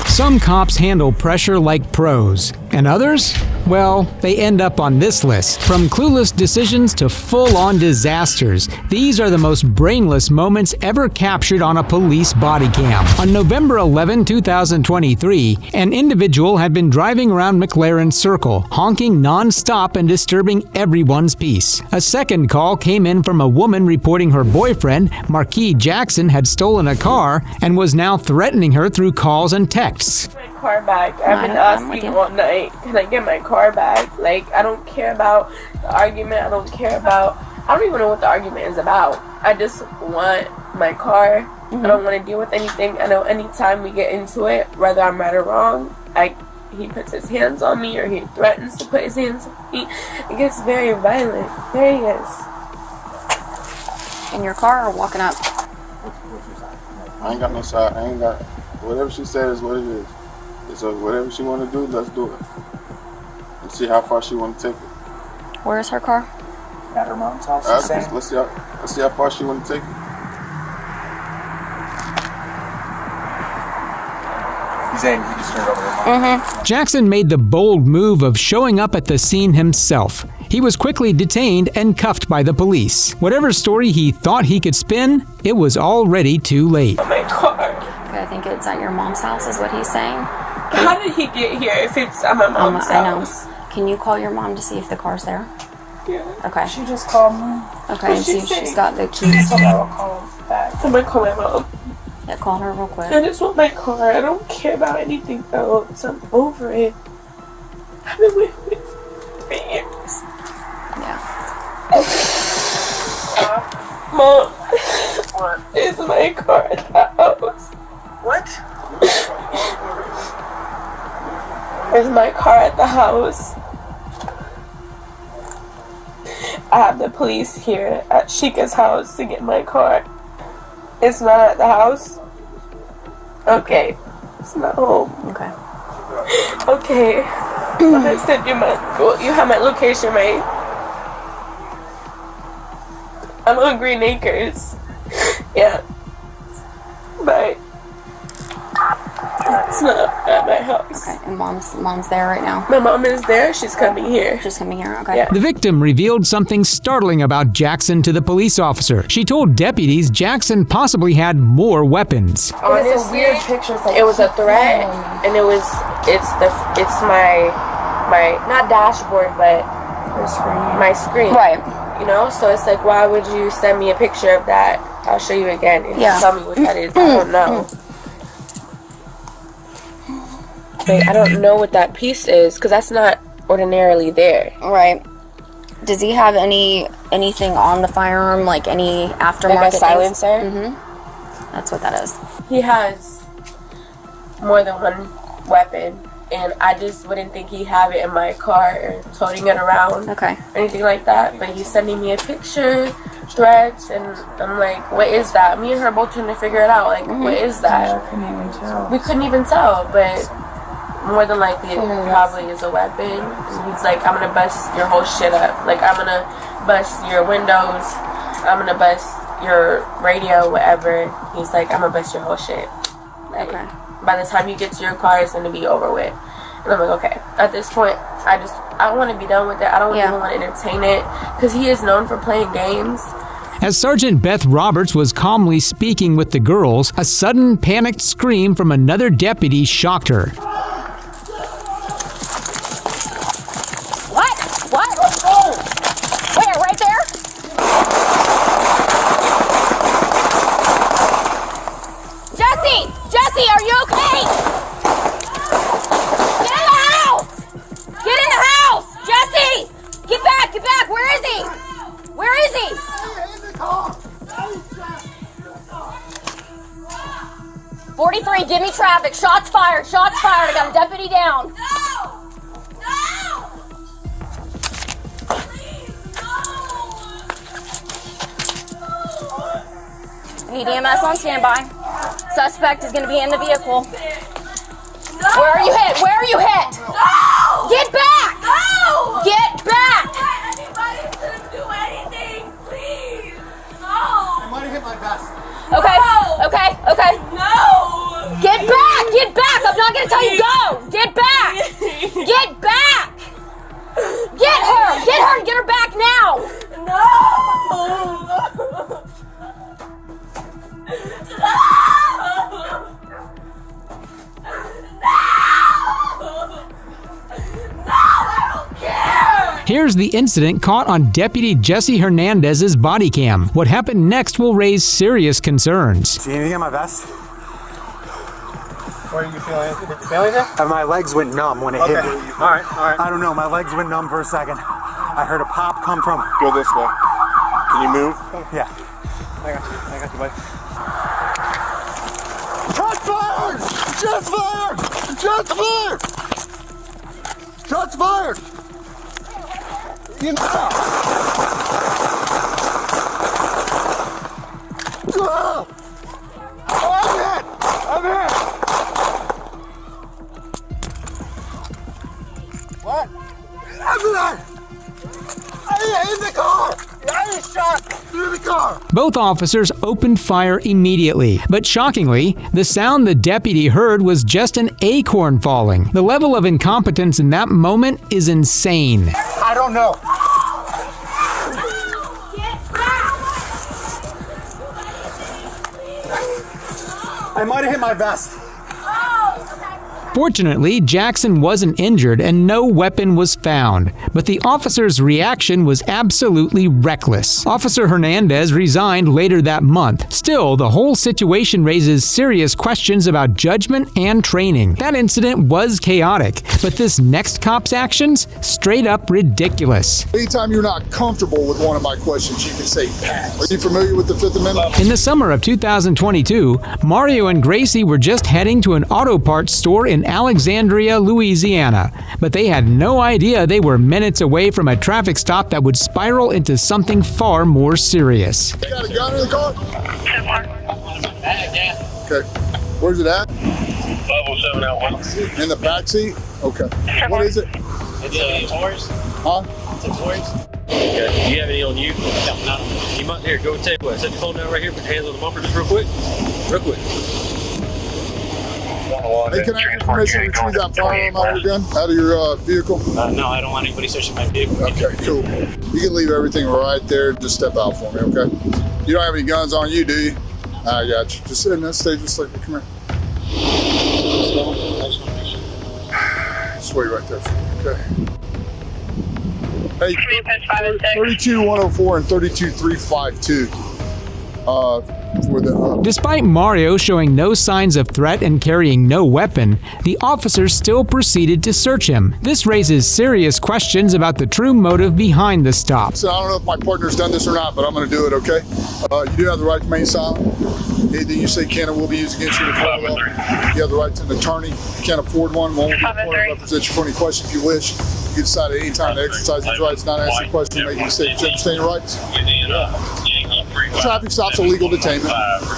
Some cops handle pressure like pros, and others? Well, they end up on this list. From clueless decisions to full-on disasters, these are the most brainless moments ever captured on a police body cam. On November 11, 2023, an individual had been driving around McLaren Circle, honking non-stop and disturbing everyone's peace. A second call came in from a woman reporting her boyfriend, Marquis Jackson, had stolen a car and was now threatening her through calls and texts. My car back. I've been asking all night, can I get my car back? Like, I don't care about the argument. I don't even know what the argument is about. I just want my car. I don't want to deal with anything. I know anytime we get into it, whether I'm right or wrong, he puts his hands on me or he threatens to put his hands on me. It gets very violent. There he is. In your car or walking up? I ain't got no side. I ain't got... Whatever she said is what it is. So whatever she want to do, let's do it. And see how far she want to take it. Where is her car? At her mom's house. Let's see how far she want to take it. He's saying he just turned over her mom. Jackson made the bold move of showing up at the scene himself. He was quickly detained and cuffed by the police. Whatever story he thought he could spin, it was already too late. My car. Okay, I think it's at your mom's house is what he's saying. How did he get here if it's at my mom's house? I know. Can you call your mom to see if the car's there? Yeah. Okay. She just called me. Okay, and see if she's got the keys. So I'll call back. I'm gonna call my mom. Yeah, call her real quick. I just want my car. I don't care about anything else. I'm over it. I've been with it for 3 years. Yeah. Mom, is my car at the house? What? Is my car at the house? I have the police here at Sheikah's house to get my car. It's not at the house? Okay. It's not home. Okay. Okay. I sent you you have my location, right? I'm on Green Acres. Yeah. Bye. It's not at my house. Okay, and mom's there right now? My mom is there. She's coming here. She's coming here, okay. Yeah. The victim revealed something startling about Jackson to the police officer. She told deputies Jackson possibly had more weapons. Honestly, it's a weird picture. It's like it was a threat, and it's my not dashboard, but my screen. Right. You know, so it's like, why would you send me a picture of that? I'll show you again and Yeah. tell me what that is. I don't know. Like, I don't know what that piece is because that's not ordinarily there. Right. Does he have anything on the firearm, like any aftermarket? Like a silencer? That's what that is. He has more than one weapon, and I just wouldn't think he'd have it in my car or toting it around. Okay. Or anything like that. But he's sending me a picture, threats, and I'm like, what is that? Me and her both trying to figure it out. Like, what is that? I couldn't even tell. We couldn't even tell, but more than likely it probably is a weapon. And he's like, I'm gonna bust your whole shit up. Like, I'm gonna bust your windows. I'm gonna bust your radio, whatever. He's like, I'm gonna bust your whole shit. Like, Okay. by the time you get to your car, it's gonna be over with. And I'm like, okay. At this point, I want to be done with it. I don't even want to entertain it because he is known for playing games. As Sergeant Beth Roberts was calmly speaking with the girls, a sudden panicked scream from another deputy shocked her. What? Where? Right there? Jesse, are you okay? Get in the house! Get in the house! Jesse! Get back! Where is he? 43, give me traffic. Shots fired. I got a deputy down. Need EMS on standby. Suspect is going to be in the vehicle. Where are you hit? No! Get back! No! Get back! Anybody to do anything, please! No! I might have hit my vest. Okay. No! Okay. No! Get back! Here's the incident caught on Deputy Jesse Hernandez's body cam. What happened next will raise serious concerns. See anything in my vest? What are you feeling? Did you feel anything? My legs went numb when it hit me. All right, all right. I don't know, my legs went numb for a second. I heard a pop come from... Go this way. Can you move? Yeah. I got you, buddy. Shots fired! Shots fired! Shots fired! Shots fired! Get out! I'm hit! I'm hit! What? I'm in the car! I was shot through the car! Both officers opened fire immediately, but shockingly, the sound the deputy heard was just an acorn falling. The level of incompetence in that moment is insane. I don't know. I might have hit my vest. Fortunately, Jackson wasn't injured and no weapon was found, but the officer's reaction was absolutely reckless. Officer Hernandez resigned later that month. Still, the whole situation raises serious questions about judgment and training. That incident was chaotic, but this next cop's actions? Straight up ridiculous. Anytime you're not comfortable with one of my questions, you can say pass. Are you familiar with the Fifth Amendment? In the summer of 2022, Mario and Gracie were just heading to an auto parts store in Alexandria, Louisiana, but they had no idea they were minutes away from a traffic stop that would spiral into something far more serious. You got a gun in the car? Okay. Where's it at? 507 out west. In the back seat? Okay. What is it? It's a Taurus. Huh? It's a Taurus. Okay. Do you have any on you? No. You might here. Go take what? Set your phone down right here. Put your hands on the bumper just real quick. Real quick. Hey, can I have permission to retrieve that firearm out of your gun, out of your vehicle? No, I don't want anybody searching my vehicle. Okay, cool. You can leave everything right there. Just step out for me, okay? You don't have any guns on you, do you? I got you. Just sit in that stage, just like, come here. Just wait right there for me, okay? Hey, 32104 and 32352. Despite Mario showing no signs of threat and carrying no weapon, the officers still proceeded to search him. This raises serious questions about the true motive behind the stop. So I don't know if my partner's done this or not, but I'm going to do it, okay? You do have the right to remain silent. Anything you say can and will be used against you in the court of law. You have the right to an attorney. You can't afford one. One will be appointed to represent you for any question if you wish. You can decide at any time to exercise these rights, not answer a question, make a mistake. Do you understand your rights? Traffic stop's a legal detainment.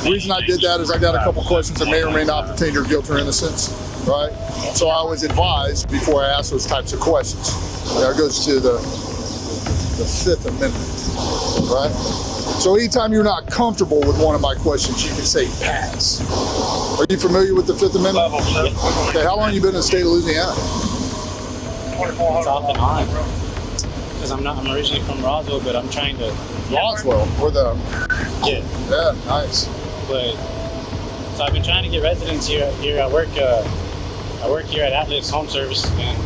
The reason I did that is I got a couple questions that may or may not pertain to your guilt or innocence, right? So I always advise before I ask those types of questions. That goes to the Fifth Amendment, right? So anytime you're not comfortable with one of my questions, you can say pass. Are you familiar with the Fifth Amendment? Okay, how long have you been in the state of Louisiana? It's off and on. Because I'm originally from Roswell, but I'm trying to... Roswell, or the... Yeah. Yeah, nice. But, so I've been trying to get residents here. I work here at Atlas Home Service, and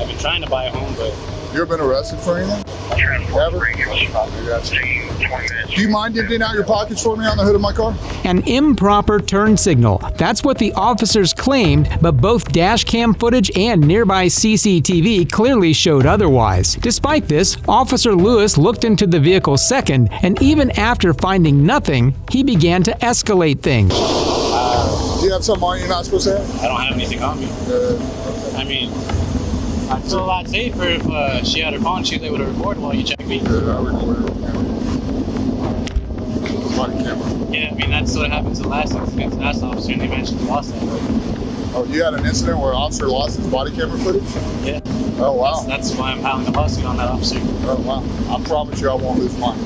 I've been trying to buy a home, but... You ever been arrested for anything? Ever? Do you mind emptying out your pockets for me on the hood of my car? An improper turn signal. That's what the officers claimed, but both dash cam footage and nearby CCTV clearly showed otherwise. Despite this, Officer Lewis looked into the vehicle second, and even after finding nothing, he began to escalate things. Do you have something on you you're not supposed to have? I don't have anything on me. I mean, I'd feel a lot safer if she had her phone. She was able to record while you check me. Body camera. Yeah, I mean, that's what happened to the last incident. The last officer, and they mentioned he lost that. Oh, you had an incident where an officer lost his body camera footage? Yeah. Oh, wow. That's why I'm filing a lawsuit on that officer. Oh, wow. I promise you I won't lose mine.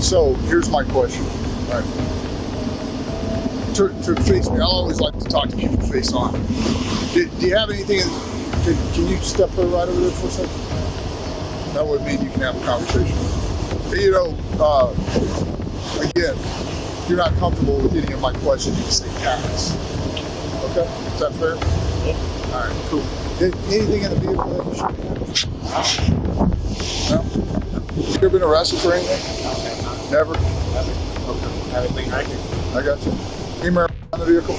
So, here's my question. All right. To face me, I always like to talk to people face on. Do you have anything... Can you step right over there for a second? That would mean you can have a conversation. You know, again, if you're not comfortable with any of my questions, you can say pass. Okay? Is that fair? Yeah. All All right, cool. Anything in the vehicle that you should? No? You ever been arrested for anything? Never? Okay. Have a clean record. I got you. Any marijuana in the vehicle?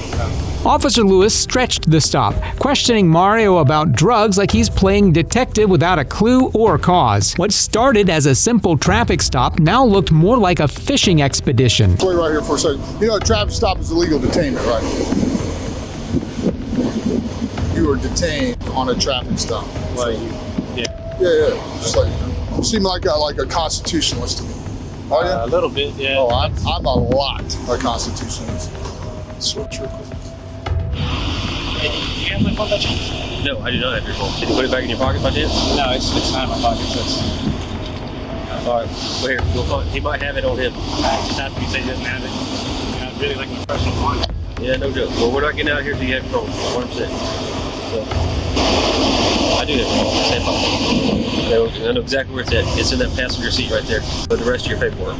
Officer Lewis stretched the stop, questioning Mario about drugs like he's playing detective without a clue or cause. What started as a simple traffic stop now looked more like a fishing expedition. Wait right here for a second. You know, a traffic stop is illegal detainment, right? You were detained on a traffic stop. Well, Yeah. Just like you seem like a constitutionalist to me. Oh yeah. a little bit, yeah. Oh, I'm a lot a constitutionalist. Switch real quick. Do you have my phone by chance? No, I do not have your phone. Did you put it back in your pocket by chance? No, it's not in my pocket. So it's, All right, well, here, we'll call it. He might have it on him. just have to be say he doesn't have it. You know, it's really like my personal phone. Yeah, no joke. Well, we're not getting out of here until you have your phone, 100%. So, I do have your phone. Stand by. I know exactly where it's at. It's in that passenger seat right there with the rest of your paperwork.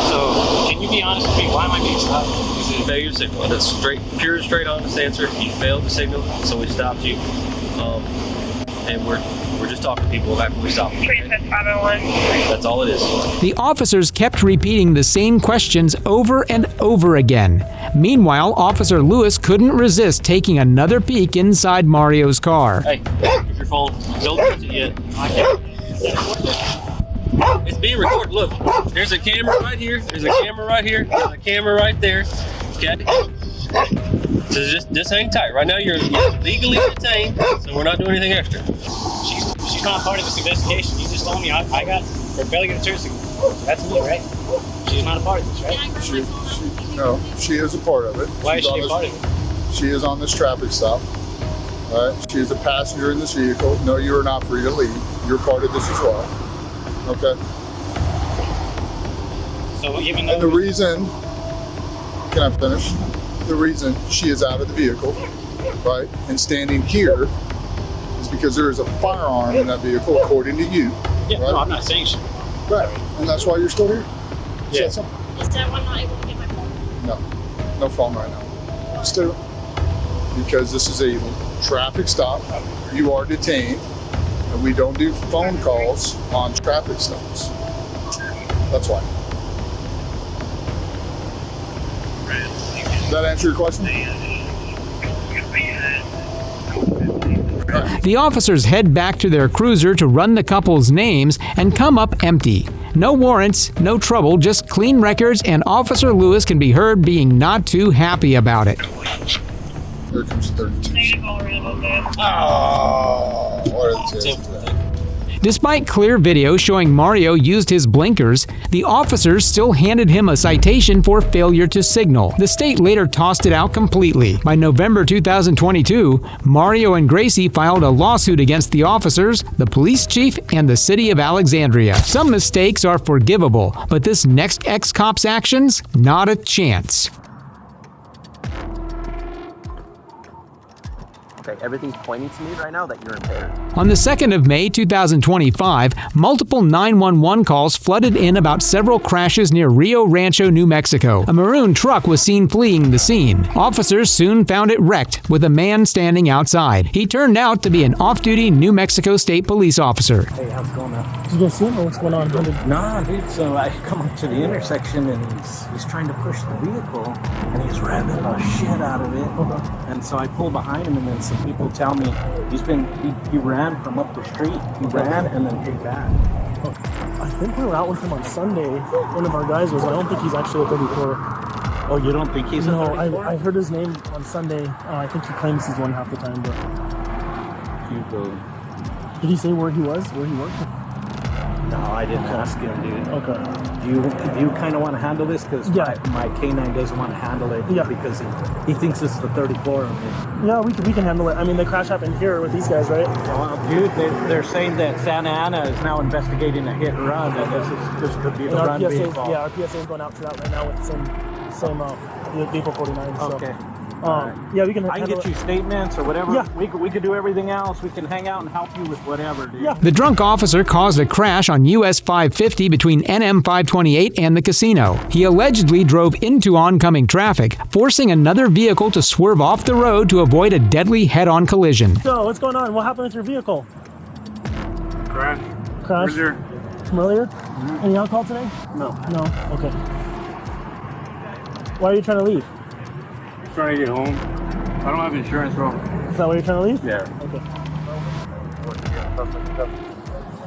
So, can you be honest with me? Why am I being stopped? Is it Failure to signal. That's pure, straight honest answer. You failed to signal, so we stopped you. And we're just talking to people after we stopped you. Okay? That's all it is. The officers kept repeating the same questions over and over again. Meanwhile, Officer Lewis couldn't resist taking another peek inside Mario's car. Hey, here's your phone. Don't touch it yet. I can't. It's being recorded. Look, there's a camera right here. There's a camera right here. There's a camera right there. Okay? So just hang tight. Right now you're legally detained, so we're not doing anything extra. she's not part of this investigation. You just told me I got for failure to turn signal. That's me, right? She's not a part of this, right? No, she is a part of it. Why is She's she on a part of it? She is on this traffic stop. All right. She is a passenger in this vehicle. No, you are not free to leave. You're part of this as well. Okay. So even though And the reason, can I finish? The reason she is out of the vehicle, right, and standing here is because there is a firearm in that vehicle, according to you. yeah, right? no, I'm not saying she. Right. And that's why you're still here. Is Yeah. that something? Is that one not able to get my phone? No. No phone right now. Still. Because this is a traffic stop. You are detained. And we don't do phone calls on traffic stops. That's why. Does that answer your question? The officers head back to their cruiser to run the couple's names and come up empty. No warrants, no trouble, just clean records, and Officer Lewis can be heard being not too happy about it. Here comes 32. Oh, what is this? Despite clear video showing Mario used his blinkers, the officers still handed him a citation for failure to signal. The state later tossed it out completely. By November 2022, Mario and Gracie filed a lawsuit against the officers, the police chief, and the city of Alexandria. Some mistakes are forgivable, but this next ex-cop's actions? Not a chance. Okay, everything's pointing to me right now that you're impaired. On the 2nd of May 2025, multiple 911 calls flooded in about several crashes near Rio Rancho, New Mexico. A maroon truck was seen fleeing the scene. Officers soon found it wrecked with a man standing outside. He turned out to be an off-duty New Mexico State police officer. Hey, how's it going now? Did you go see him or what's going on? Nah, dude, so I come up to the intersection and he's trying to push the vehicle and he's revving the shit out of it. Okay. And so I pull behind him and then some people tell me he ran from up the street. He ran and then came back. I think we were out with him on Sunday. One of our guys was. I don't think he's actually a 34. Oh, you don't think he's a 34? No, I heard his name on Sunday. I think he claims he's one half the time, but... Did he say where he was? Where he worked? No, I didn't ask him, dude. Okay. Do you kind of want to handle this? Because my K9 doesn't want to handle it because he thinks it's the 34. Yeah, we can handle it. I mean, the crash happened here with these guys, right? Well, dude, they're saying that Santa Ana is now investigating a hit and run, and this could be the run being involved. Yeah, our PSA is going out to that right now with the same vehicle 49. Okay. So. Yeah, we can. I can handle get it. you statements or whatever. Yeah. We could do everything else. We can hang out and help you with whatever, dude. Yeah. The drunk officer caused a crash on US 550 between NM 528 and the casino. He allegedly drove into oncoming traffic, forcing another vehicle to swerve off the road to avoid a deadly head-on collision. So, what's going on? What happened with your vehicle? Crash. Crash? Earlier. From earlier? Any alcohol today? No. No? Okay. Why are you trying to leave? Trying to get home. I don't have insurance, bro. Is that why you're trying to leave? Yeah. Okay.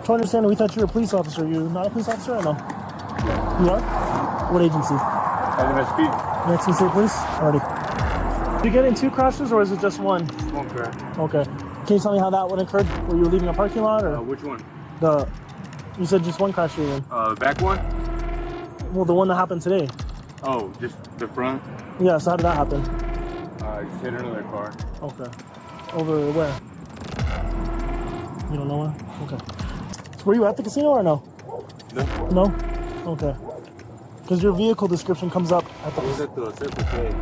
To understand, we thought you were a police officer. You're not a police officer or no? You are? What agency? NMSP. Mexican State Police? Already. Did you get in 2 crashes or is it just one? One crash. Okay. Can you tell me how that one occurred? Were you leaving a parking lot or? Which one? You said just one crash you were in. The back one? Well, the one that happened today. Oh, just the front? Yeah, so how did that happen? I just hit another car. Okay. Over where? You don't know where? Okay. So were you at the casino or no? No. No? Okay. Because your vehicle description comes up at the... I was at the Circle K.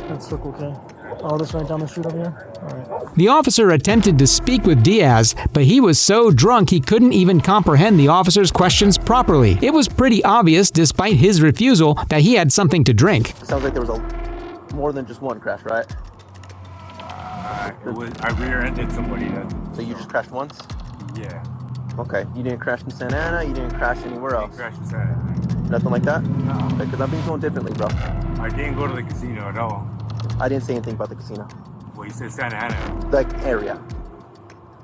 That's Circle K. Oh, this right down the street over here? Alright. The officer attempted to speak with Diaz, but he was so drunk he couldn't even comprehend the officer's questions properly. It was pretty obvious, despite his refusal, that he had something to drink. It sounds like there was more than just one crash, right? I rear-ended somebody. So you just crashed once? Yeah. Okay. You didn't crash in Santa Ana? You didn't crash anywhere else? I didn't crash in Santa Ana. Nothing like that? No. Because I'm being told differently, bro. I didn't go to the casino at all. I didn't say anything about the casino. Well, you said Santa Ana. Like area.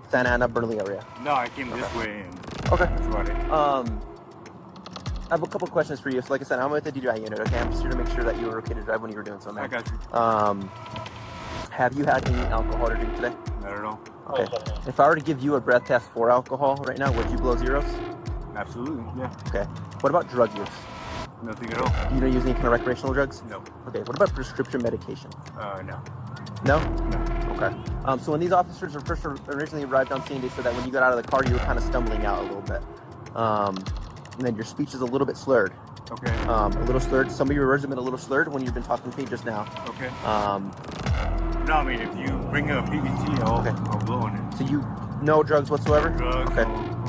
Santa Ana, Burnley area. No, I came this way and okay. That's about it. I have a couple questions for you. So like I said, I'm with the DUI unit, okay? I'm just here to make sure that you were okay to drive when you were doing something. I got you. Have you had any alcohol to drink today? Not at all. Okay. If I were to give you a breath test for alcohol right now, would you blow zeros? Absolutely, yeah. Okay. What about drug use? Nothing at all. You don't use any kind of recreational drugs? No. Okay. What about prescription medication? No. No? No. Okay. So when these officers first originally arrived on scene, they said that when you got out of the car, you were kind of stumbling out a little bit. And then your speech is a little bit slurred. Okay. A little slurred. Some of your words have been a little slurred when you've been talking to me just now. Okay. No, I mean, if you bring a PBT, I'll blow on it. So you no drugs whatsoever? Drugs. Okay.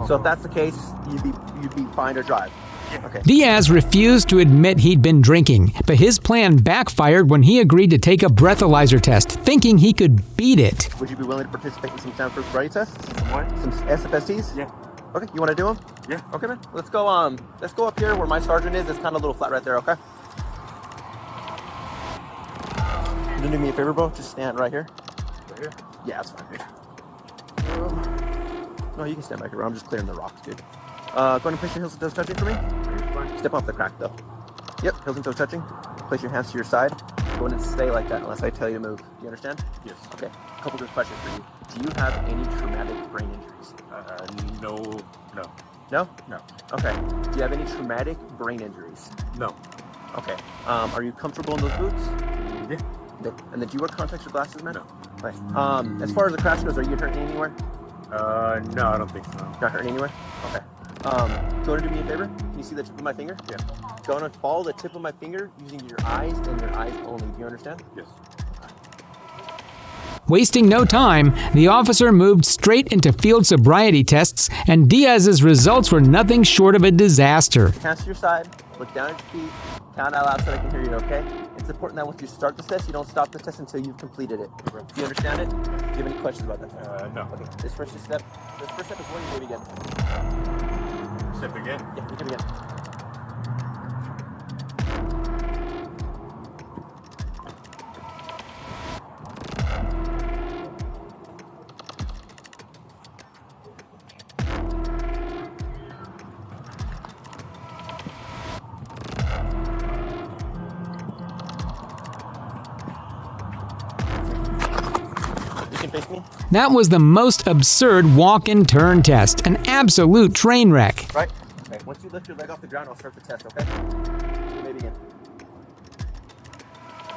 So if that's the case, you'd be fine to drive. Yeah. Okay. Diaz refused to admit he'd been drinking, but his plan backfired when he agreed to take a breathalyzer test, thinking he could beat it. Would you be willing to participate in some sound sobriety tests? Some what? Some SFSTs? Yeah. Okay, you want to do them? Yeah. Okay, man. Let's go up here where my sergeant is. It's kind of a little flat right there, okay? You do me a favor, bro? Just stand right here. Right here? Yeah, that's fine. No, you can stand back here, bro. I'm just clearing the rocks, dude. Go ahead and place your heels and toes touching for me. Step off the crack, though. Yep, heels and toes touching. Place your hands to your side. Go ahead and stay like that unless I tell you to move. Do you understand? Yes. Okay. A couple good questions for you. Do you have any traumatic brain injuries? No. No? No. Okay. Do you have any traumatic brain injuries? No. Okay. Are you comfortable in those boots? Yeah. Okay. And then do you wear contacts or glasses, man? No. Okay. As far as the crash goes, are you hurting anywhere? No, I don't think so. Not hurting anywhere? Okay. Go ahead and do me a favor. Can you see the tip of my finger? Yeah. Go ahead and follow the tip of my finger using your eyes and your eyes only. Do you understand? Yes. Wasting no time, the officer moved straight into field sobriety tests, and Diaz's results were nothing short of a disaster. Hands to your side, look down at your feet, count out loud so I can hear you, okay? It's important that once you start the test, you don't stop the test until you've completed it. Do you understand it? Do you have any questions about that? No. Okay, this first step is when you begin. Step again? Yeah, you can begin. Face me. That was the most absurd walk-in turn test, an absolute train wreck. Right? Okay. Once you lift your leg off the ground, I'll start the test, okay? You may begin.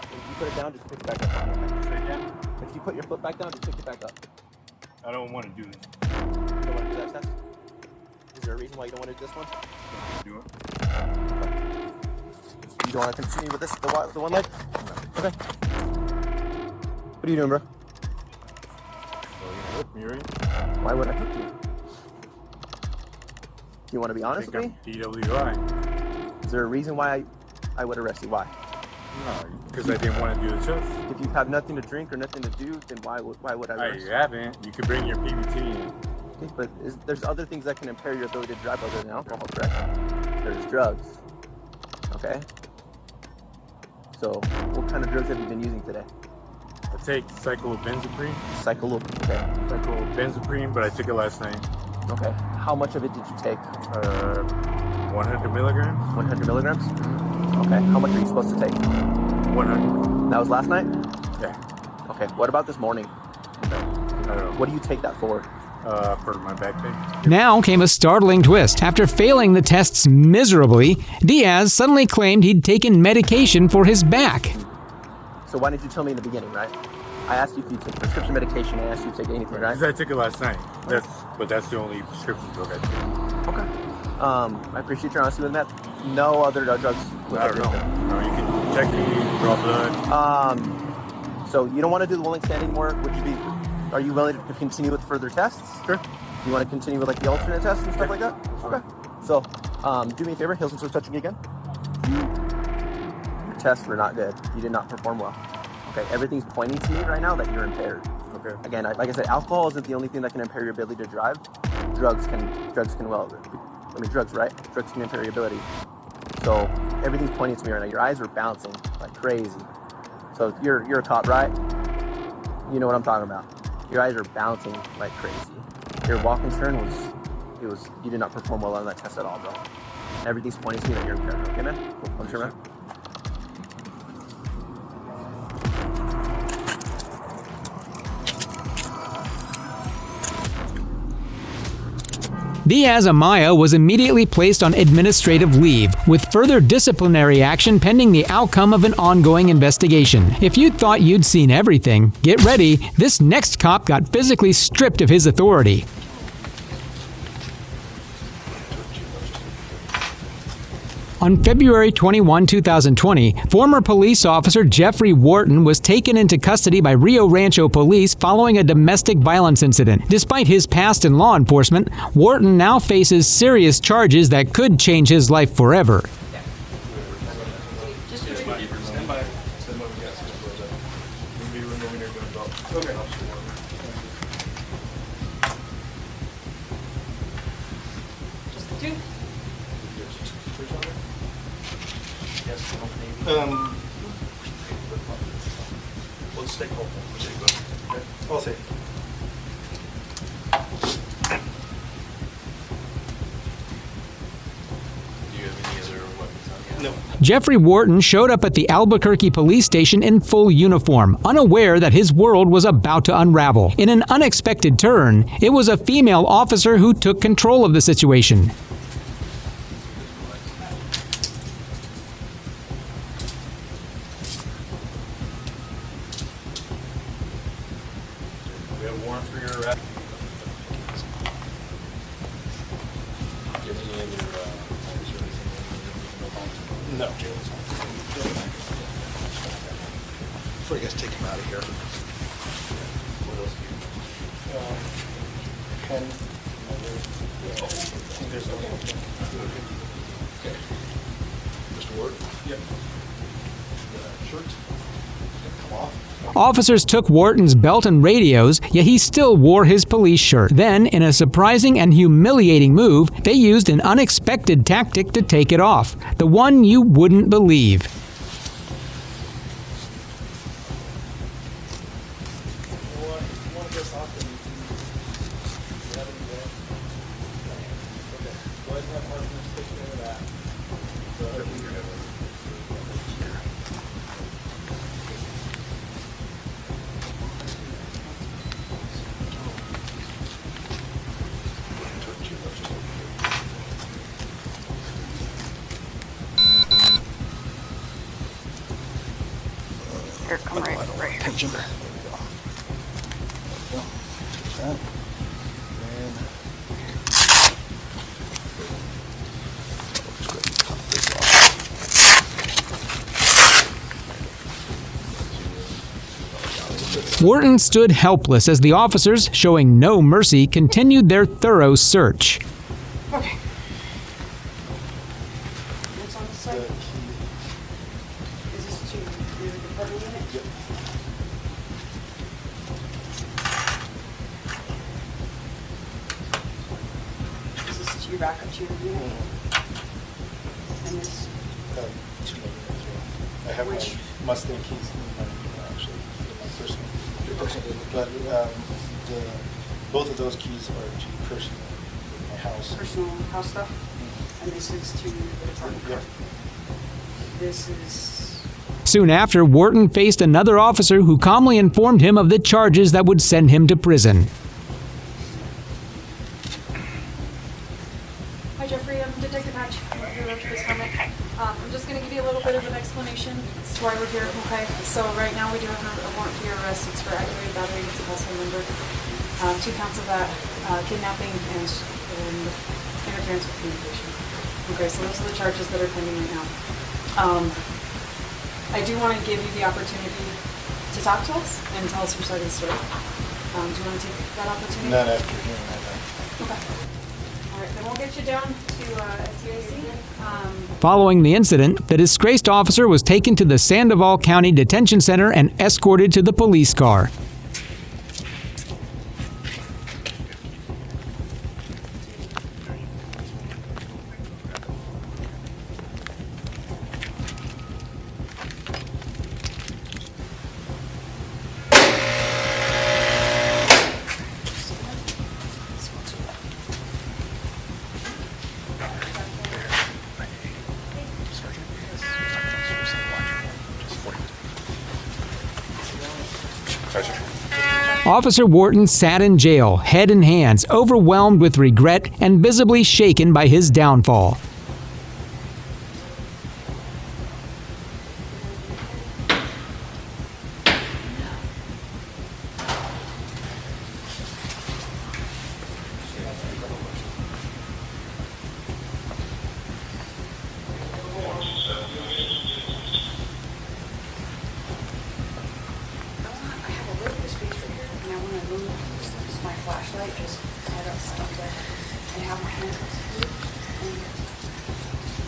If you put it down, just pick it back up. Say again? If you put your foot back down, just pick it back up. I don't want to do this. You don't want to do that test? Is there a reason why you don't want to do this one? Do it. You don't want to continue with this, the one leg? Okay. What are you doing, bro? Hook me, right? Why would I hook you? Do you want to be honest with me? DWI. Is there a reason why I would arrest you? Why? No, because I didn't want to do the test. If you have nothing to drink or nothing to do, then why would I arrest you? You haven't. You could bring your PBT in. Okay, but there's other things that can impair your ability to drive other than alcohol, correct? There's drugs. Okay? So, what kind of drugs have you been using today? I take cyclobenzaprine. Okay. Cyclobenzaprine, but I took it last night. Okay. How much of it did you take? 100 milligrams. 100 milligrams? Okay. How much are you supposed to take? 100. That was last night? Yeah. Okay. What about this morning? I don't know. What do you take that for? For my back pain. Now came a startling twist. After failing the tests miserably, Diaz suddenly claimed he'd taken medication for his back. So why didn't you tell me in the beginning, right? I asked you if you take prescription medication. I asked you to take anything, right? Because I took it last night. That's the only prescription drug I took. Okay. I appreciate your honesty with that. No other drugs. I don't know. No, you can check me, draw blood. So you don't want to do the willing stand anymore? Are you willing to continue with further tests? Sure. You want to continue with like the alternate tests and stuff like that? Okay. So, do me a favor, heels and toes touching again. Your tests were not good. You did not perform well. Okay. Everything's pointing to me right now that you're impaired. Okay. Again, like I said, alcohol isn't the only thing that can impair your ability to drive. Drugs can drugs, right? Drugs can impair your ability. So everything's pointing to me right now. Your eyes are bouncing like crazy. So you're a cop, right? You know what I'm talking about. Your eyes are bouncing like crazy. Your walk and turn you did not perform well on that test at all, bro. Everything's pointing to me that you're impaired. Okay, man? Cool. I'm sure, man. Diaz Amaya was immediately placed on administrative leave, with further disciplinary action pending the outcome of an ongoing investigation. If you thought you'd seen everything, get ready. This next cop got physically stripped of his authority. On February 21, 2020, former police officer Jeffrey Wharton was taken into custody by Rio Rancho police following a domestic violence incident. Despite his past in law enforcement, Wharton now faces serious charges that could change his life forever. Let's stay home. I'll say. Do you have any other weapons on you? No. Jeffrey Wharton showed up at the Albuquerque police station in full uniform, unaware that his world was about to unravel. In an unexpected turn, it was a female officer who took control of the situation. We have a warrant for your arrest. No. Before you guys take him out of here. What else do you pen. I think there's no okay. Mr. Ward? Yep. Shirt? Come off. Officers took Wharton's belt and radios, yet he still wore his police shirt. Then, in a surprising and humiliating move, they used an unexpected tactic to take it off. The one you wouldn't believe. Here, come right here. Tension. Wharton stood helpless as the officers, showing no mercy, continued their thorough search. Okay. What's on the side? Is this to your department unit? Yep. Is this to your backup to your unit? And this? I have my Mustang keys in my, actually, in my personal. Your personal, but both of those keys are to personal, my house. Personal house stuff? And this is to the department? Yep. This is... Soon after, Wharton faced another officer who calmly informed him of the charges that would send him to prison. Hi Jeffrey, I'm Detective Hatch. You're up to this moment. I'm just going to give you a little bit of an explanation as to why we're here, okay? So right now we do have a warrant for your arrest. It's for aggravated battery against a household member. 2 counts of that, kidnapping and interference with communication. Okay, so those are the charges that are pending right now. I do want to give you the opportunity to talk to us and tell us your side of the story. Do you want to take that opportunity? Not after hearing that. Okay. All right, then we'll get you down to SCIC. Following the incident, the disgraced officer was taken to the Sandoval County Detention Center and escorted to the police car. Officer Wharton sat in jail, head in hands, overwhelmed with regret and visibly shaken by his downfall. My flashlight, just light up stuff there and have my hands up.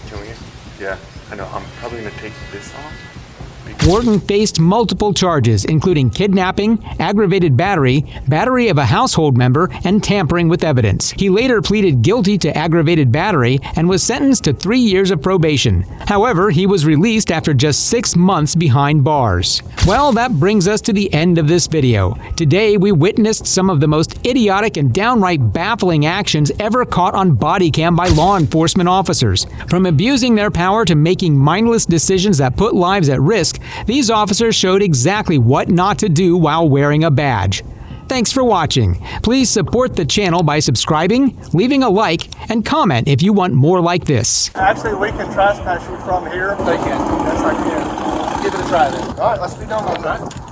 Can we? Yeah, I know. I'm probably going to take this off. Wharton faced multiple charges, including kidnapping, aggravated battery, battery of a household member, and tampering with evidence. He later pleaded guilty to aggravated battery and was sentenced to 3 years of probation. However, he was released after just 6 months behind bars. Well, that brings us to the end of this video. Today, we witnessed some of the most idiotic and downright baffling actions ever caught on Bodycam by law enforcement officers. From abusing their power to making mindless decisions that put lives at risk, these officers showed exactly what not to do while wearing a badge. Thanks for watching. Please support the channel by subscribing, leaving a like, and comment if you want more like this. Actually, we can trespass you from here. They can. Yes, I can. Give it a try then. All right, let's be done with that.